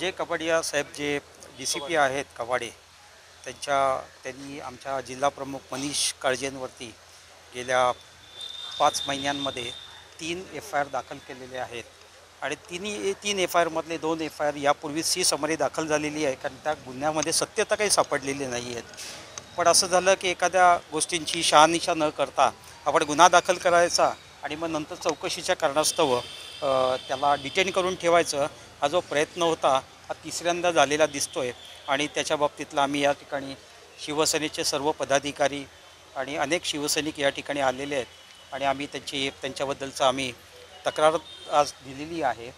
अजय कबाडिया साहेब जे DCP आहेत कवाडे त्यांनी आमच्या जिल्हाप्रमुख मनीष काळजेंवरती गेल्या 5 महिन्यांमध्ये 3 FIR दाखल केलेले आहेत आणि तिन्ही 3 FIRमधले 2 FIR यापूर्वी समरी दाखल झालेली आहे, कारण त्या गुन्ह्यामध्ये सत्यता काही सापडलेली नाही आहेत. पण असं झालं की एखाद्या गोष्टींची शहानिशा न करता आपण गुन्हा दाखल करायचा आणि मग नंतर चौकशीच्या कारणास्तव त्याला डिटेन करून ठेवायचं, हा जो प्रयत्न होता हा तिसऱ्यांदा झालेला दिसतोय. आणि त्याच्या बाबतीतला आम्ही या ठिकाणी शिवसेनेचे सर्व पदाधिकारी आणि अनेक शिवसैनिक या ठिकाणी आलेले आहेत आणि आम्ही त्यांच्याबद्दलचं आम्ही तक्रार आज दिलेली आहे.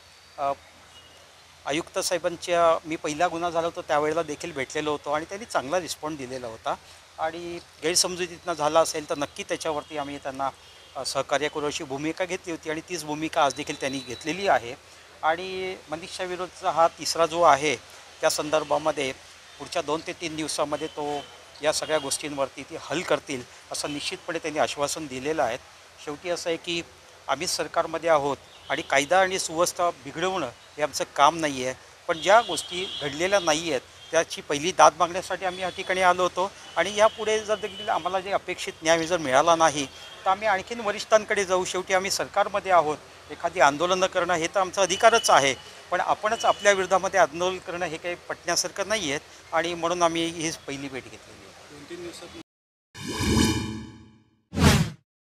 आयुक्त साहेबांच्या मी पहिला गुन्हा झाला होता त्यावेळेला देखील भेटलेलो होतो आणि त्यांनी चांगला रिस्पॉन्स दिलेला होता आणि गैरसमजुतीतनं झाला असेल तर नक्की त्याच्यावरती आम्ही त्यांना सहकार्य करू अशी भूमिका घेतली होती आणि तीच भूमिका आज देखील त्यांनी घेतलेली आहे. आणि मनीषच्या विरोधचा हा तिसरा जो आहे त्या संदर्भामध्ये पुढच्या 2 ते 3 दिवसामध्ये तो या सगळ्या गोष्टींवरती ती हल करतील असं निश्चितपणे त्यांनी आश्वासन दिलेलं आहे. शेवटी असं आहे की आम्हीच सरकारमध्ये आहोत आणि कायदा आणि सुव्यवस्था बिघडवणं हे आमचं काम नाही आहे. पण ज्या गोष्टी घडलेल्या नाही आहेत त्याची पहिली दाद मागण्यासाठी आम्ही या ठिकाणी आलो होतो आणि यापुढे जर देखील आम्हाला जे अपेक्षित न्याय जर मिळाला नाही तर आम्ही आणखीन वरिष्ठांकडे जाऊ. शेवटी आम्ही सरकारमध्ये आहोत. एखादी आंदोलनं करणं हे तर आमचा अधिकारच आहे, पण आपणच आपल्या विरोधामध्ये आंदोलन करणं हे काही पटण्यासारखं नाही आहेत आणि म्हणून आम्ही ही पहिली भेट घेतलेली आहे. 2-3 दिवसात